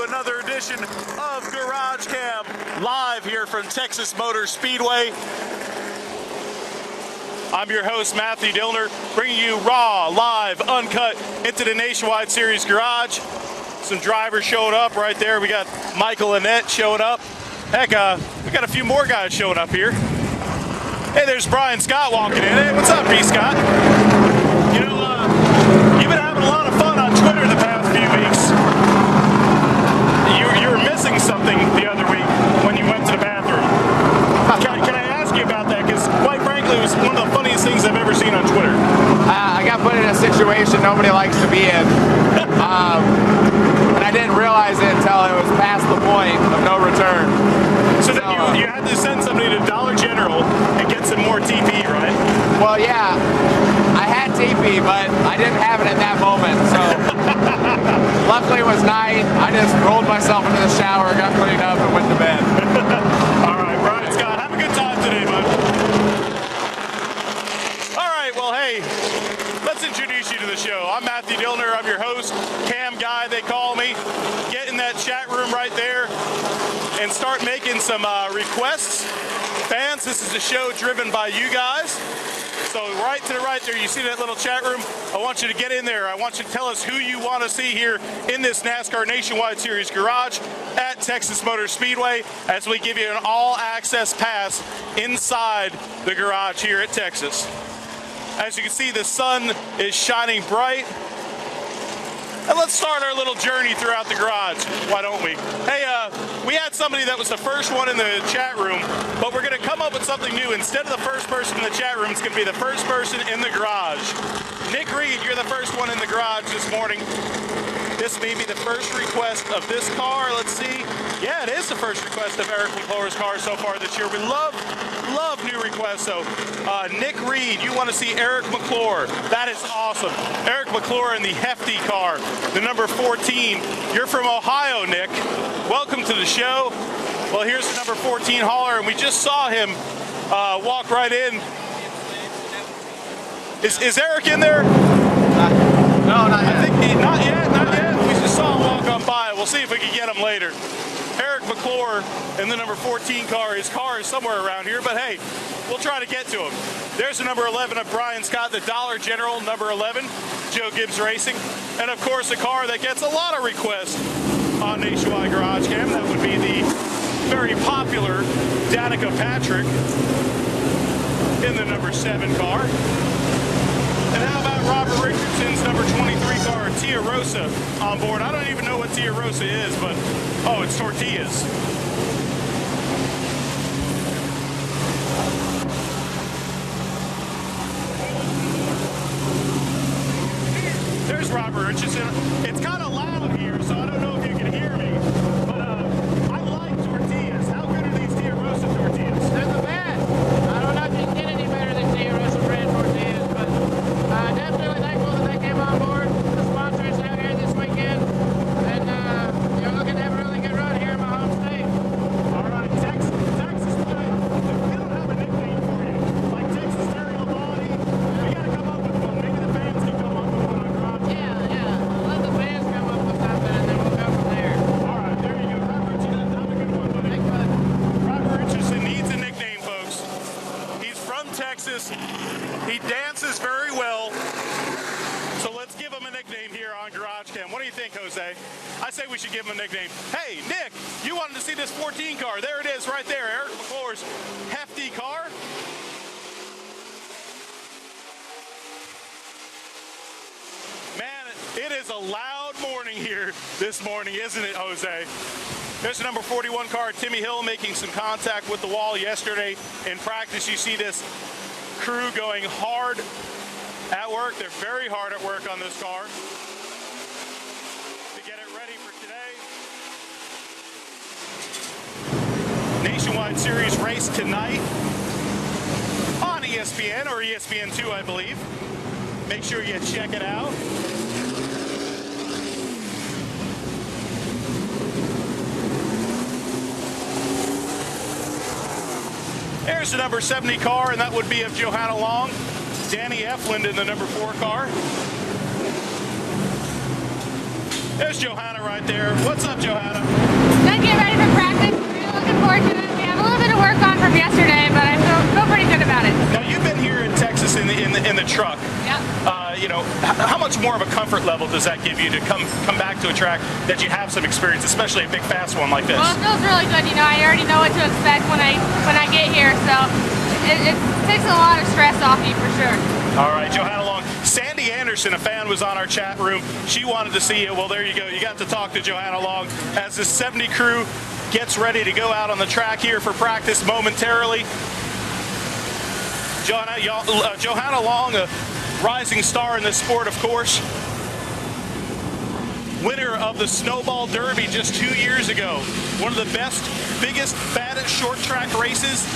to another edition of GarageCam, live here from Texas Motor Speedway. I'm your host, Matthew Dillner, bringing you raw, live, uncut into the Nationwide Series Garage. Some drivers showing up right there. We got Michael Annette showing up. Heck, we got a few more guys showing up here. Hey, there's Brian Scott walking in. Hey, what's up, B. Scott? You know, you've been having a lot of fun on Twitter the past few weeks. You were missing something the other week when you went to the bathroom. Can I ask you about that? Because quite frankly, it was one of the funniest things I've ever seen on Twitter. I got put in a situation nobody likes to be in. And I didn't realize it until it was past the point of no return. So then you had to send somebody to Dollar General and get some more TP, right? Well, yeah, I had TP, but I didn't have it at that moment. So luckily it was night. I just rolled myself into the shower, got cleaned up, and went to bed. All right, Brian Scott, have a good time today, bud. All right, well, hey, let's introduce you to the show. I'm Matthew Dillner. I'm your host, CamGuy, they call me. Get in that chat room right there and start making some requests. Fans, this is a show driven by you guys. So right to the right there, you see that little chat room? I want you to get in there. I want you to tell us who you want to see here in this NASCAR Nationwide Series Garage at Texas Motor Speedway as we give you an all-access pass inside the garage here at Texas. As you can see, the sun is shining bright. And let's start our little journey throughout the garage. Why don't we? Hey, we had somebody that was the first one in the chat room, but we're going to come up with something new. Instead of the first person in the chat room, it's going to be the first person in the garage. Nick Reed, you're the first one in the garage this morning. This may be the first request of this car. Let's see. Yeah, it is the first request of Eric McClure's car so far this year. We love new requests. So, Nick Reed, you want to see Eric McClure. That is awesome. Eric McClure in the hefty car, the number 14. You're from Ohio, Nick. Welcome to the show. Well, here's the number 14 hauler, and we just saw him walk right in. Is Eric in there? No, not yet. I think not yet. We just saw him walk on by. We'll see if we can get him later. Eric McClure in the number 14 car. His car is somewhere around here, but hey, we'll try to get to him. There's the number 11 of Brian Scott, the Dollar General, number 11, Joe Gibbs Racing. And of course, a car that gets a lot of requests on Nationwide GarageCam. That would be the very popular Danica Patrick in the number 7 car. And how about Robert Richardson's number 23 car, Tia Rosa, on board? I don't even know what Tia Rosa is, but, oh, it's tortillas. There's Robert Richardson. It's kind of loud here, so I don't know if you can hear me, but I like tortillas. How good are these Tia Rosa tortillas? They're the best. I don't know if you can get any better than Tia Rosa brand tortillas, but definitely thankful that they came on board. The sponsor is out here this weekend, and you're looking to have a really good run here in my home state. All right, Texas, we don't have a nickname for you. Like Texas Terry Labonte, we got to come up with one. Maybe the fans can come up with one on Garage. Yeah. Let the fans come up with something, and then we'll go from there. All right, there you go. Robert Richardson, that's a good one, buddy. Thanks, bud. Robert Richardson needs a nickname, folks. He's from Texas. He dances very well. So let's give him a nickname here on GarageCam. What do you think, Jose? I say we should give him a nickname. Hey, Nick, you wanted to see this 14 car. There it is right there. Eric McClure's hefty car. Man, it is a loud morning here this morning, isn't it, Jose? There's the number 41 car, Timmy Hill, making some contact with the wall yesterday in practice. You see this crew going hard at work. They're very hard at work on this car to get it ready for today. Nationwide Series race tonight on ESPN or ESPN2, I believe. Make sure you check it out. There's the number 70 car, and that would be of Johanna Long. Danny Eflin in the number 4 car. There's Johanna right there. What's up, Johanna? Then get ready for practice. Really looking forward to it. We have a little bit of work on from yesterday, but I feel pretty good about it. Now you've been here in Texas in the truck. Yep. You know, how much more of a comfort level does that give you to come back to a track that you have some experience, especially a big fast one like this? Well, it feels really good. You know, I already know what to expect when I get here, so it takes a lot of stress off you for sure. All right, Johanna Long. Sandy Anderson, a fan, was on our chat room. She wanted to see you. Well, there you go. You got to talk to Johanna Long as the 70 crew gets ready to go out on the track here for practice momentarily. Johanna Long, a rising star in this sport, of course. Winner of the Snowball Derby just 2 years ago. One of the best, biggest, fattest short track races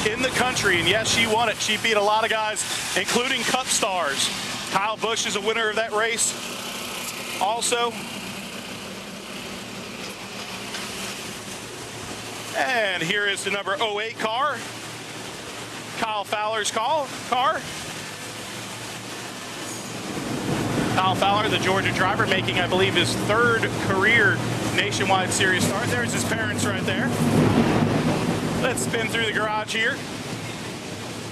in the country. And yes, she won it. She beat a lot of guys, including Cup stars. Kyle Busch is a winner of that race. Also. And here is the number 08 car. Kyle Fowler's car. Kyle Fowler, the Georgia driver, making, I believe, his third career Nationwide Series start. There's his parents right there. Let's spin through the garage here.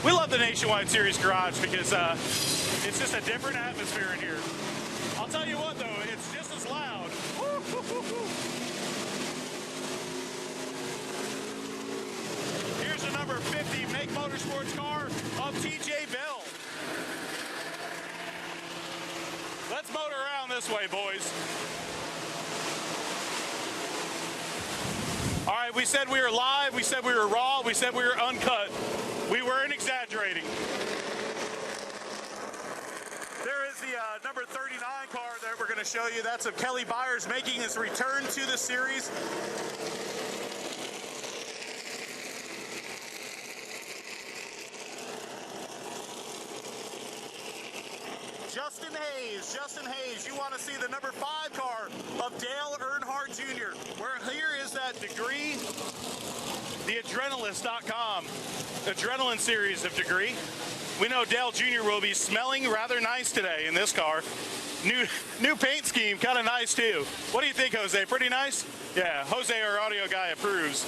We love the Nationwide Series garage because it's just a different atmosphere in here. I'll tell you what, though, it's just as loud. Here's the number 50 Make Motorsports car of TJ Bell. Let's motor around this way, boys. All right, we said we were live, we said we were raw, we said we were uncut. We weren't exaggerating. There is the number 39 car that we're going to show you. That's of Kelly Byers making his return to the series. Justin Hayes, you want to see the number 5 car of Dale Earnhardt Jr. Where here is that degree, the Adrenalist.com, Adrenaline series of degree. We know Dale Jr. will be smelling rather nice today in this car. New paint scheme, kind of nice too. What do you think, Jose? Pretty nice? Yeah, Jose, our audio guy, approves.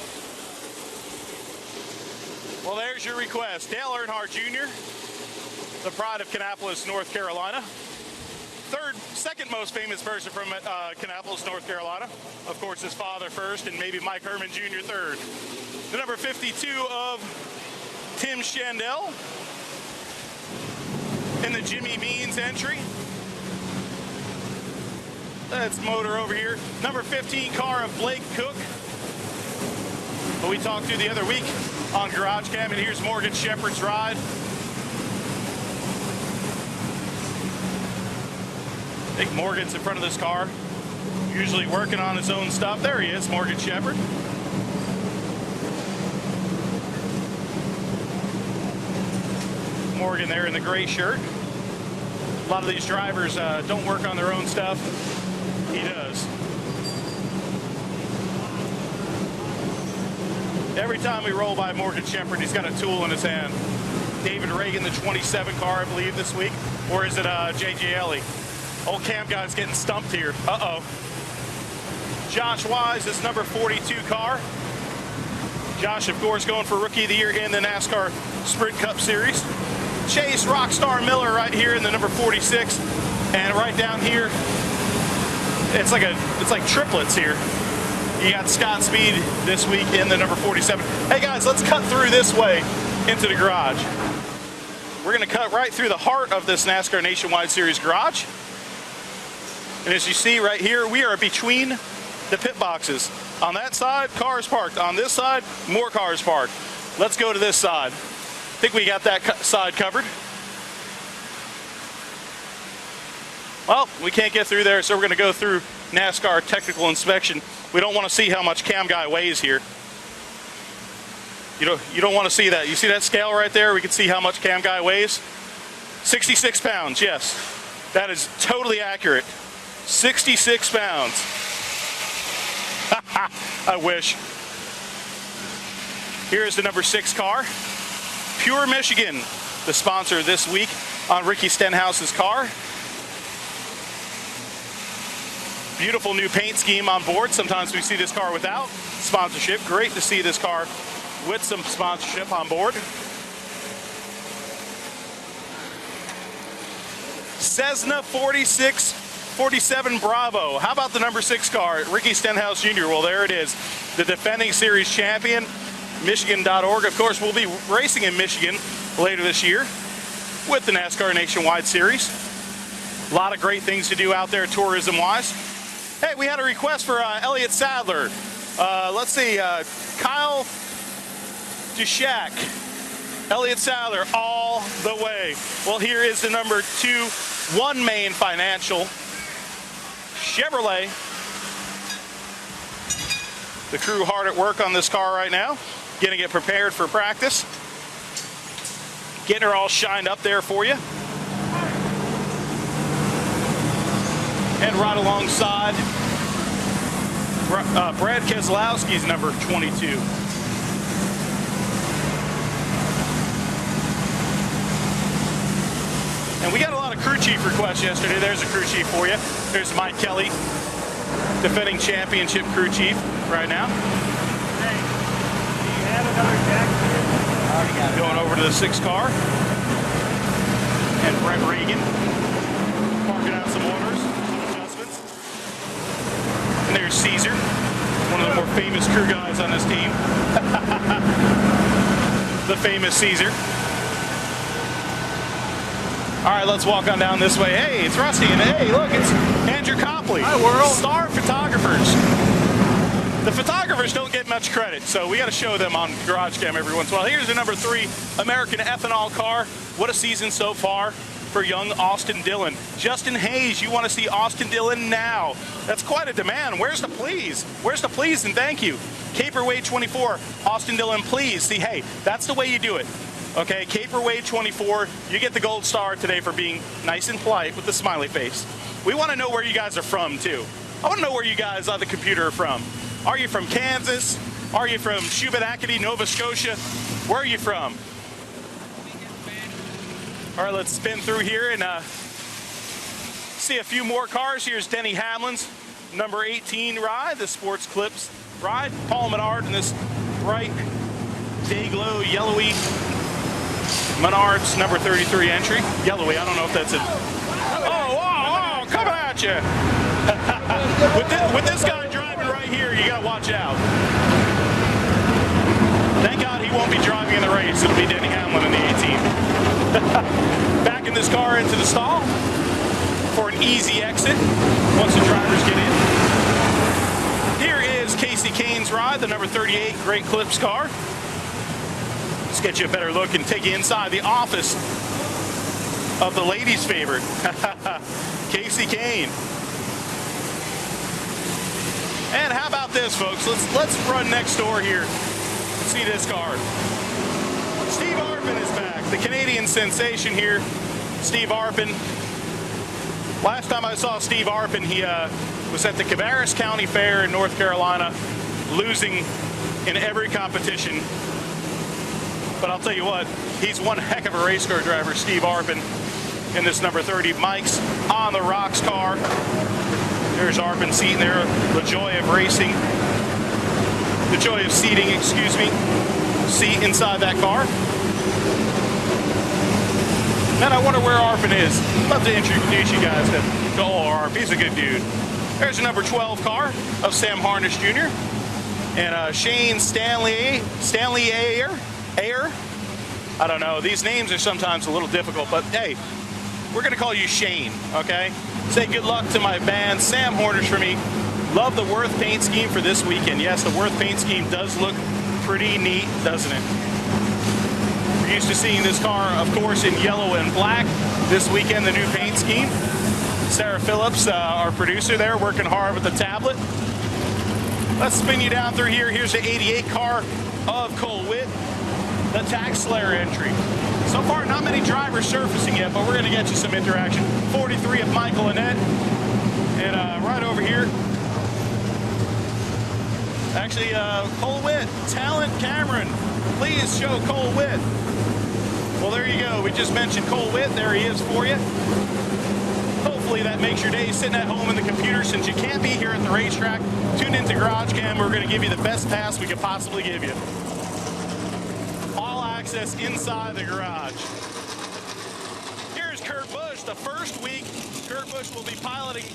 Well, there's your request. Dale Earnhardt Jr., the pride of Kannapolis, North Carolina. Second most famous person from Kannapolis, North Carolina. Of course, his father first, and maybe Mike Herman Jr. third. The number 52 of Tim Shandell in the Jimmy Means entry. Let's motor over here. Number 15 car of Blake Cook, who we talked to the other week on GarageCam, and here's Morgan Shepherd's ride. I think Morgan's in front of this car, usually working on his own stuff. There he is, Morgan Shepherd. Morgan there in the gray shirt. A lot of these drivers don't work on their own stuff. He does. Every time we roll by Morgan Shepherd, he's got a tool in his hand. David Reagan, the 27 car, I believe, this week. Or is it J.J. Ellie? Old CamGuy's getting stumped here. Uh-oh. Josh Wise, this number 42 car. Josh, of course, going for Rookie of the Year in the NASCAR Sprint Cup Series. Chase Rockstar Miller right here in the number 46. And right down here, it's like triplets here. You got Scott Speed this week in the number 47. Hey guys, let's cut through this way into the garage. We're gonna cut right through the heart of this NASCAR Nationwide Series garage. And as you see right here, we are between the pit boxes. On that side, cars parked. On this side, more cars parked. Let's go to this side. I think we got that side covered. Well, we can't get through there, so we're going to go through NASCAR technical inspection. We don't want to see how much CamGuy weighs here. You don't want to see that. You see that scale right there? We can see how much CamGuy weighs. 66 pounds, yes. That is totally accurate. 66 pounds. I wish. Here's the number 6 car. Pure Michigan, the sponsor this week on Ricky Stenhouse's car. Beautiful new paint scheme on board. Sometimes we see this car without sponsorship. Great to see this car with some sponsorship on board. Cessna 4647 Bravo. How about the number 6 car, Ricky Stenhouse Jr.? Well, there it is, the defending series champion, Michigan.org. Of course, we'll be racing in Michigan later this year with the NASCAR Nationwide Series. A lot of great things to do out there tourism-wise. Hey, we had a request for Elliott Sadler. Let's see, Kyle Dushak. Elliott Sadler, all the way. Well, here is the number 2 One Main Financial Chevrolet. The crew hard at work on this car right now, getting it prepared for practice. Getting her all shined up there for you. And right alongside, Brad Keselowski's number 22. And we got a lot of crew chief requests yesterday. There's a crew chief for you. There's Mike Kelly, defending championship crew chief right now. Hey, do you have another jack here? I already got it. Going over to the 6 car. And Brett Reagan parking out some orders, some adjustments. And there's Caesar, one of the more famous crew guys on this team. The famous Caesar. All right, let's walk on down this way. Hey, it's Rusty, and hey, look, it's Andrew Copley. Hi, world. Star photographers. The photographers don't get much credit, so we got to show them on GarageCam every once in a while. Here's the number 3 American ethanol car. What a season so far for young Austin Dillon. Justin Hayes, you want to see Austin Dillon now. That's quite a demand. Where's the please? Where's the please and thank you? Caperway 24, Austin Dillon, please. See, hey, that's the way you do it. Okay, Caperway 24, you get the gold star today for being nice and polite with the smiley face. We want to know where you guys are from, too. I want to know where you guys on the computer are from. Are you from Kansas? Are you from Shubenacadie, Nova Scotia? Where are you from? All right, let's spin through here and see a few more cars. Here's Denny Hamlin's number 18 ride, the Sports Clips ride. Paul Menard in this bright, day-glow, yellowy Menard's number 33 entry. Yellowy, I don't know if that's a... Oh, coming at you. with this guy driving right here, you got to watch out. Thank God he won't be driving in the race. It'll be Denny Hamlin in the 18. Backing this car into the stall for an easy exit once the drivers get in. Here is Casey Kane's ride, the number 38 Great Clips car. Let's get you a better look and take you inside the office of the ladies' favorite, Casey Kane. And how about this, folks? Let's run next door here and see this car. Steve Arpin is back, the Canadian sensation here. Steve Arpin. Last time I saw Steve Arpin, he was at the Cabarrus County Fair in North Carolina, losing in every competition. But I'll tell you what, he's one heck of a race car driver, Steve Arpin, in this number 30 Mike's on the Rocks car. There's Arpin seating there, the joy of racing, the joy of seating, excuse me, seat inside that car. And I wonder where Arpin is. I'd love to introduce you guys to old Arp. He's a good dude. There's the number 12 car of Sam Harness Jr. And Shane Stanley Ayer. I don't know. These names are sometimes a little difficult, but hey, we're going to call you Shane, okay? Say good luck to my band, Sam Hornish for me. Love the Worth paint scheme for this weekend. Yes, the Worth paint scheme does look pretty neat, doesn't it? We're used to seeing this car, of course, in yellow and black. This weekend, the new paint scheme. Sarah Phillips, our producer there, working hard with the tablet. Let's spin you down through here. Here's the 88 car of Cole Witt. The Tax Slayer entry. So far, not many drivers surfacing yet, but we're going to get you some interaction. 43 of Michael Annette. And right over here, actually, Cole Witt, Talent Cameron. Please show Cole Witt. Well, there you go. We just mentioned Cole Witt. There he is for you. Hopefully hopefully that makes your day sitting at home in the computer. Since you can't be here at the racetrack, tune into GarageCam. We're going to give you the best pass we could possibly give you. All access inside the garage. Here's Kurt Busch. The first week, Kurt Busch will be piloting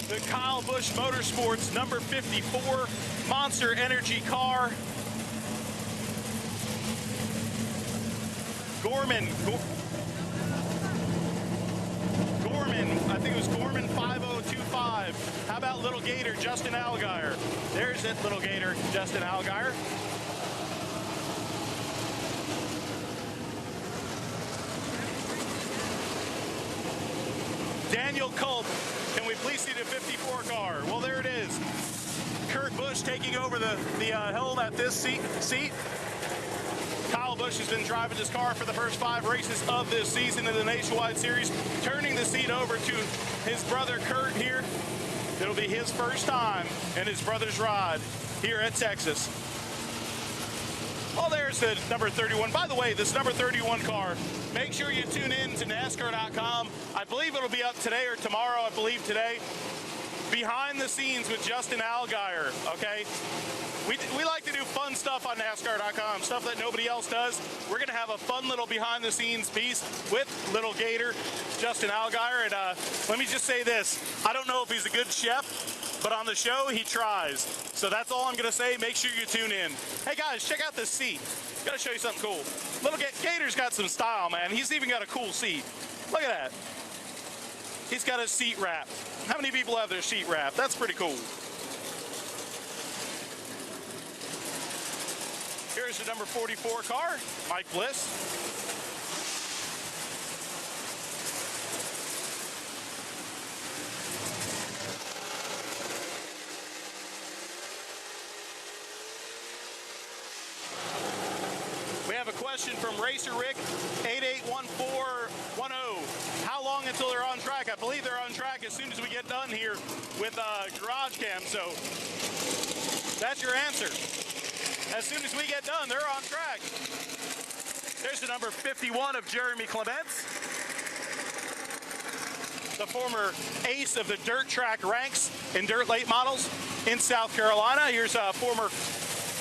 the Kyle Busch Motorsports number 54 Monster Energy car. Gorman, I think it was Gorman 5025. How about Little Gator, Justin Allgaier? There's it, Little Gator, Justin Allgaier. Daniel Culp, can we please see the 54 car? Well, there it is. Kurt Busch taking over the helm at this seat. Kyle Busch has been driving this car for the first 5 races of this season in the Nationwide Series, turning the seat over to his brother Kurt here. It'll be his first time in his brother's ride here at Texas. Well, there's the number 31. By the way, this number 31 car, make sure you tune in to NASCAR.com. I believe it'll be up today or tomorrow, I believe today. Behind the scenes with Justin Allgaier, okay? We like to do fun stuff on NASCAR.com, stuff that nobody else does. We're going to have a fun little behind-the-scenes piece with Little Gator, Justin Allgaier. And let me just say this. I don't know if he's a good chef, but on the show, he tries. So that's all I'm going to say. Make sure you tune in. Hey, guys, check out this seat. Got to show you something cool. Little Gator's got some style, man. He's even got a cool seat. Look at that. He's got a seat wrap. How many people have their seat wrap? That's pretty cool. Here's the number 44 car, Mike Bliss. We have a question from Racer Rick, 881410. How long until they're on track? I believe they're on track as soon as we get done here with GarageCam. So that's your answer. As soon as we get done, they're on track. There's the number 51 of Jeremy Clements, the former ace of the dirt track ranks in dirt late models in South Carolina. Here's a former,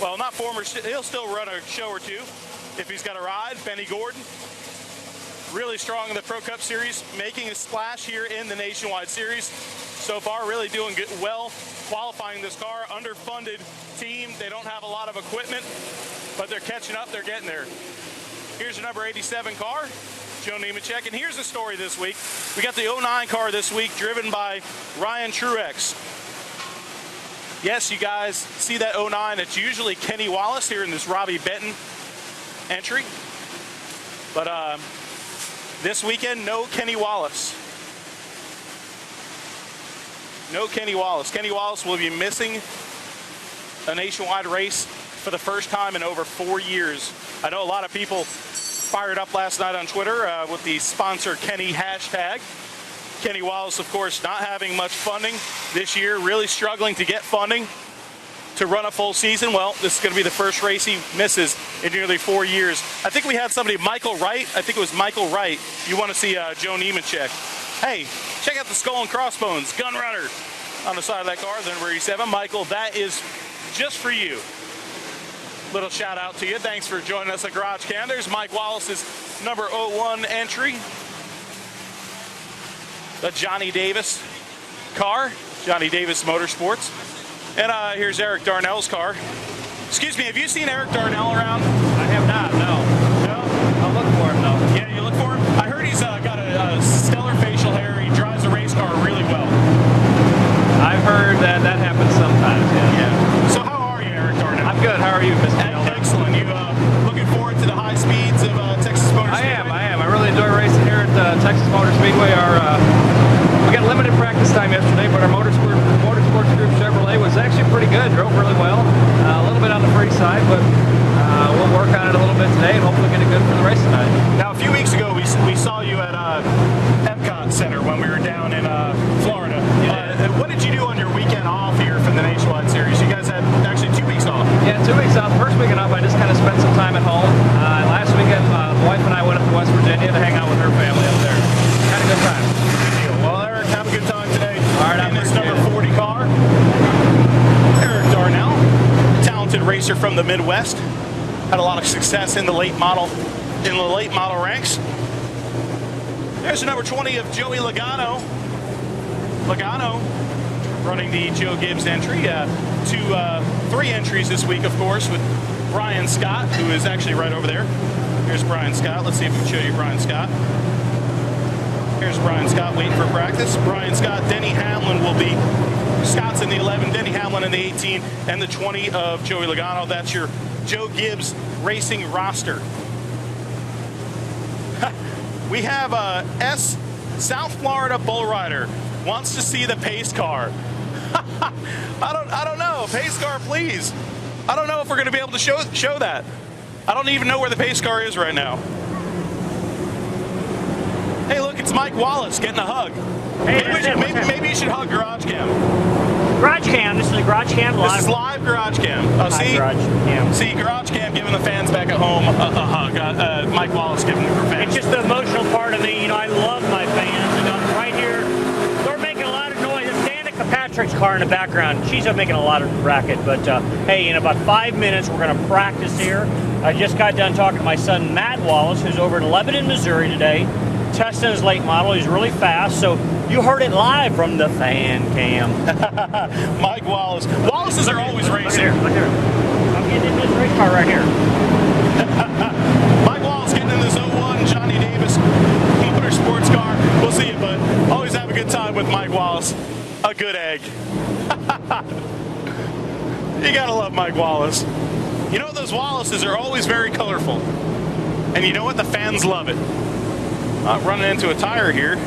well, not former, he'll still run a show or two if he's got a ride, Benny Gordon. Really strong in the Pro Cup Series, making a splash here in the Nationwide Series. So far, really doing good, well, qualifying this car. Underfunded team. They don't have a lot of equipment, but they're catching up. They're getting there. Here's the number 87 car, Joe Nemechek. And here's the story this week. We got the 09 car this week, driven by Ryan Truex. Yes, you guys see that 09. It's usually Kenny Wallace here in this Robbie Benton entry. But this weekend, no Kenny Wallace. No Kenny Wallace. Kenny Wallace will be missing a nationwide race for the first time in over 4 years. I know a lot of people fired up last night on Twitter with the sponsor Kenny hashtag. Kenny Wallace, of course, not having much funding this year, really struggling to get funding to run a full season. Well, this is going to be the first race he misses in nearly 4 years. I think we had somebody, Michael Wright. I think it was Michael Wright. You want to see Joe Nemechek. Hey, check out the Skull and Crossbones Gun Runner on the side of that car, the number 87. Michael, that is just for you. Little shout out to you. Thanks for joining us at GarageCam. There's Mike Wallace's number 01 entry. The Johnny Davis car, Johnny Davis Motorsports. And here's Eric Darnell's car. Excuse me, have you seen Eric Darnell around? I have not, no. No? I'll look for him, though. Yeah, you look for him? I heard he's got a stellar facial hair. He drives a race car really well. I've heard that happens sometimes, yeah. So how are you, Eric Darnell? I'm good. How are you, Mr. Elder? Excellent. You looking forward to the high speeds of Texas Motor Speedway? I am. I really enjoy racing here at Texas Motor Speedway. We got limited practice time yesterday, but our motorsports group Chevrolet was actually pretty good. Drove really well. A little bit on the free side, but we'll work on it a little bit today and hopefully get it good for the race tonight. Now, a few weeks ago, we saw you at Epcot Center when we were down in Florida. What did you do on your weekend off here from the Nationwide Series? You guys had actually 2 weeks off. Yeah, 2 weeks off. First weekend off, I just kind of spent some time at home. Last weekend, the wife and I went up to West Virginia to hang out with her family up there. Had a good time. racer from the Midwest. Had a lot of success in the late model ranks. There's the number 20 of Joey Logano. Logano running the Joe Gibbs entry. 3 entries this week, of course, with Brian Scott, who is actually right over there. Here's Brian Scott. Let's see if we can show you Brian Scott. Here's Brian Scott waiting for practice. Brian Scott, Denny Hamlin will be, Scott's in the 11, Denny Hamlin in the 18, and the 20 of Joey Logano. That's your Joe Gibbs Racing roster. We have S. South Florida Bull Rider wants to see the pace car. I don't know. Pace car, please. I don't know if we're going to be able to show that. I don't even know where the pace car is right now. Hey, look, it's Mike Wallace getting a hug. Hey, maybe you should hug GarageCam. GarageCam, this is the GarageCam live. This is live GarageCam. Oh, see? GarageCam. See, GarageCam giving the fans back at home a hug. Mike Wallace giving it for fans. It's just the emotional part of me. You know, I love my fans. And I'm right here. They're making a lot of noise. It's Danica Patrick's car in the background. She's up making a lot of racket. But, hey, in about 5 minutes, we're going to practice here. I just got done talking to my son, Matt Wallace, who's over in Lebanon, Missouri today, testing his late model. He's really fast. So you heard it live from the fan cam. Mike Wallace. Wallaces are always racing. Look here. I'm getting in this race car right here. Mike Wallace getting in this 01 Johnny Davis Motor Sports car. We'll see it, but always have a good time with Mike Wallace. A good egg. You gotta love Mike Wallace. You know, those Wallaces are always very colorful. And you know what? The fans love it. Running into a tire here.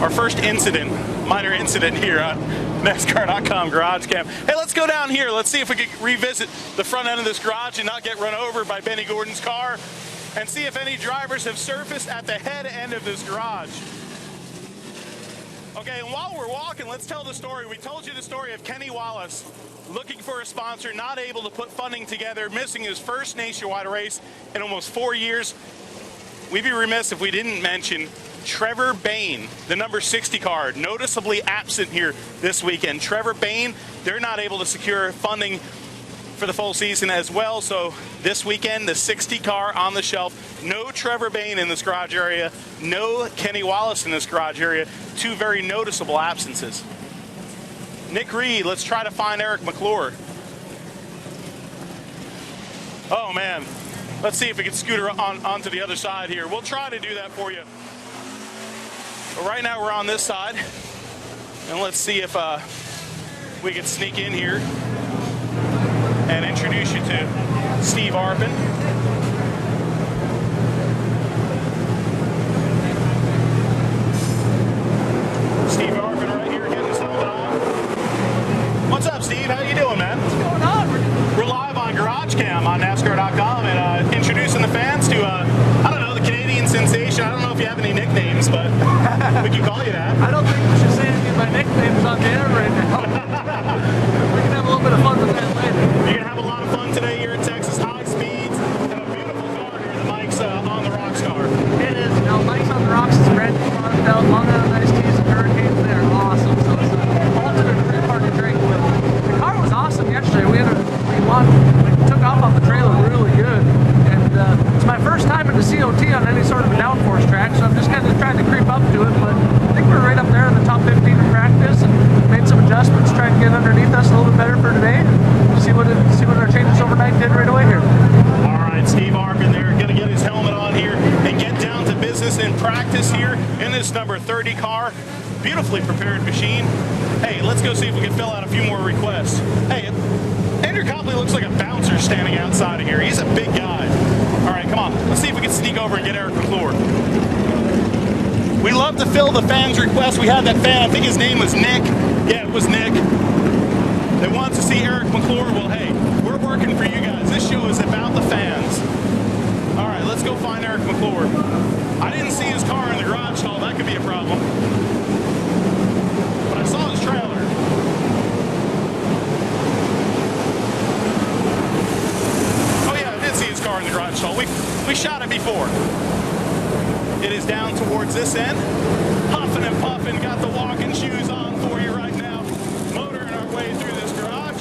Our first minor incident here on NASCAR.com GarageCam. Hey, let's go down here. Let's see if we can revisit the front end of this garage and not get run over by Benny Gordon's car, and see if any drivers have surfaced at the head end of this garage. Okay, and while we're walking, let's tell the story. We told you the story of Kenny Wallace looking for a sponsor, not able to put funding together, missing his first nationwide race in almost 4 years. We'd be remiss if we didn't mention Trevor Bayne, the number 60 car, noticeably absent here this weekend. Trevor Bayne, they're not able to secure funding for the full season as well. So this weekend, the 60 car on the shelf. No Trevor Bayne in this garage area. No Kenny Wallace in this garage area. 2 very noticeable absences. Nick Reed, let's try to find Eric McClure. Oh, man. Let's see if we can scooter onto the other side here. We'll try to do that for you. But right now we're on this side. And let's see if we can sneak in here and introduce you to Steve Arpin. Steve Arpin right here getting his helmet on. What's up, Steve? How you doing, man? What's going on? We're live on GarageCam on NASCAR.com and introducing the fans to, I don't know, the Canadian sensation. I don't know if you have any nicknames, but we can call you that. I don't think we should say any of my nicknames on the air right now. We can have a little bit of fun with that later. You're going to have a lot of fun today here in Texas. High speeds and a beautiful car here. The Mike's on the Rocks car. It is. You know, Mike's on the Rocks is brand new product out. Long out of nice tees and hurricanes. They're awesome. So it's a alternate three-party drink. But the car was awesome yesterday. We took off on the trailer really good. And it's my first time in the COT on any sort of a downforce track, so I'm just kind of trying to creep up to it. But I think we're right up there in the top 15 in practice, and made some adjustments, trying to get underneath us a little bit better for today, and see what our changes overnight did right away here. All right, Steve Arpin there, going to get his helmet on here and get down to business in practice here in this number 30 car. Beautifully prepared machine. Hey, let's go see if we can fill out a few more requests. Hey, Andrew Copley looks like a bouncer standing outside of here. He's a big guy. All right, come on. Let's see if we can sneak over and get Eric McClure. We love to fill the fans' requests. We had that fan, I think his name was Nick. Yeah, it was Nick. They want to see Eric McClure. Well, hey, we're working for you guys. This show is about the fans. All right, let's go find Eric McClure. I didn't see his car in the garage stall. That could be a problem. But I saw his trailer. Car in the garage stall. We shot it before. It is down towards this end. Huffing and puffing. Got the walking shoes on for you right now. Motoring our way through this garage.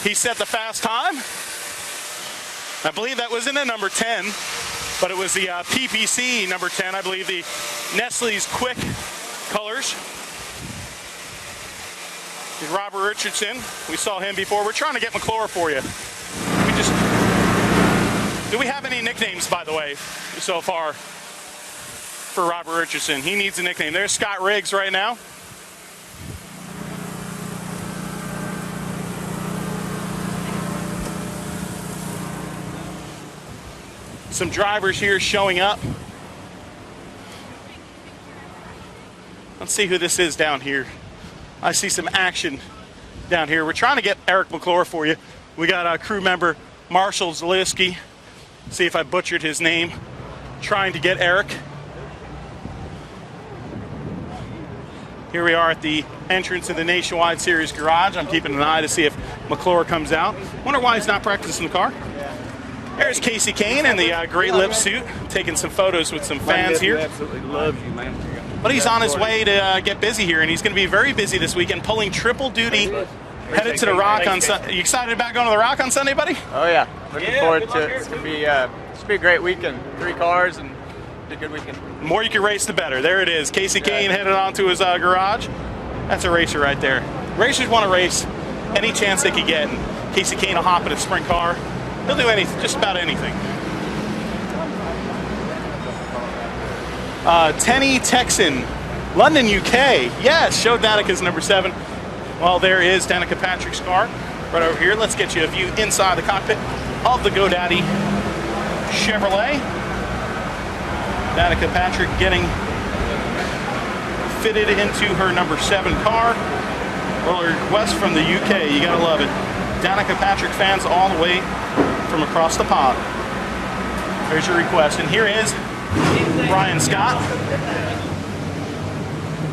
He set the fast time. I believe that was in a number 10, but it was the PPC number 10, I believe the Nestle's Quick colors. Robert Richardson, we saw him before. We're trying to get McClure for you. Do we have any nicknames, by the way, so far for Robert Richardson? He needs a nickname. There's Scott Riggs right now. Some drivers here showing up. Let's see who this is down here. I see some action down here. We're trying to get Eric McClure for you. We got crew member Marshall Zaleski. See if I butchered his name. Trying to get Eric. Here we are at the entrance of the Nationwide Series garage. I'm keeping an eye to see if McClure comes out. Wonder why he's not practicing the car. There's Casey Kane in the Great Lip suit, taking some photos with some fans here. Absolutely loves you, man. But he's on his way to get busy here, and he's going to be very busy this weekend, pulling triple duty, headed to the Rock on Sunday. You excited about going to the Rock on Sunday, buddy? Oh yeah, looking forward to it. It's gonna be a great weekend. 3 cars and a good weekend. The more you can race, the better. There it is. Casey Kane headed on to his garage. That's a racer right there. Racers want to race any chance they can get. And Casey Kane will hop in a sprint car. He'll do anything, just about anything. Tenny Texan, London, UK. Yes, showed Danica's number 7. Well, there is Danica Patrick's car right over here. Let's get you a view inside the cockpit of the GoDaddy Chevrolet. Danica Patrick getting fitted into her number 7 car. Well, a request from the UK. You gotta love it. Danica Patrick fans all the way from across the pond. There's your request. And here is Brian Scott.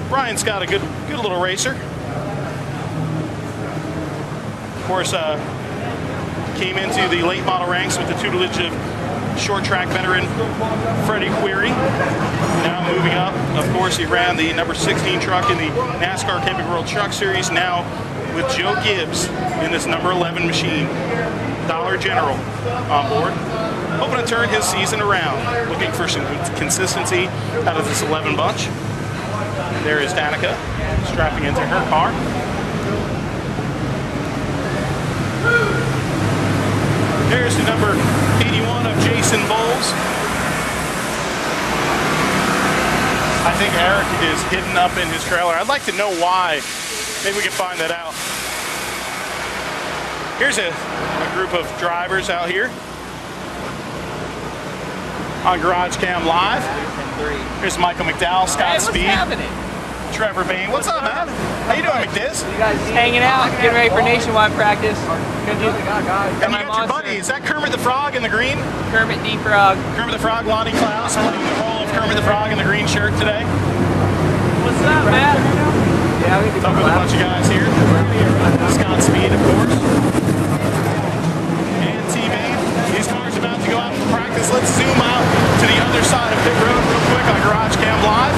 Brian Scott, a good little racer. Of course, came into the late model ranks with the tutelage of short track veteran Freddie Query. Now moving up, of course, he ran the number 16 truck in the NASCAR Camping World Truck Series. Now with Joe Gibbs in this number 11 machine. Dollar General on board. Hoping to turn his season around. Looking for some consistency out of this 11 bunch. There is Danica strapping into her car. There's the number 81 of Jason Bowles. I think Eric is hidden up in his trailer. I'd like to know why. Maybe we can find that out. Here's a group of drivers out here on GarageCam Live. Here's Michael McDowell, Scott Speed, Trevor Bayne. What's up, man? How you doing, McDiz? You guys hanging out, getting ready for nationwide practice. And you got your buddy. Is that Kermit the Frog in the green? Kermit D. Frog. Kermit the Frog, Lonnie Klaus, playing the role of Kermit the Frog in the green shirt today. What's up, Matt? Yeah, we can Talk with a bunch of guys here. Scott Speed, of course. And T-Bayne. These cars are about to go out for practice. Let's zoom out to the other side of pit road real quick on GarageCam Live.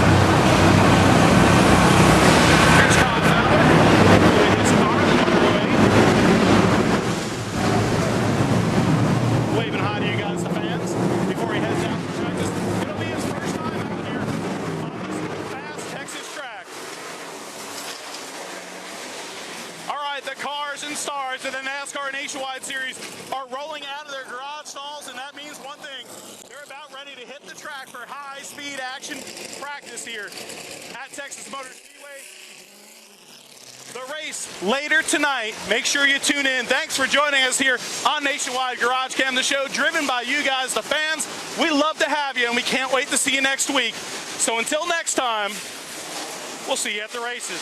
Here's Fowler with his car, the number 8. Waving hi to you guys, the fans, before he heads out for practice. It'll be his first time out here on this fast Texas track. All right, the cars and stars of the NASCAR Nationwide Series are rolling out of their garage stalls, and that means one thing. They're about ready to hit the track for high-speed action practice here at Texas Motor Speedway. The race later tonight. Make sure you tune in. Thanks for joining us here on Nationwide GarageCam, the show driven by you guys, the fans. We love to have you, and we can't wait to see you next week. So until next time, we'll see you at the races.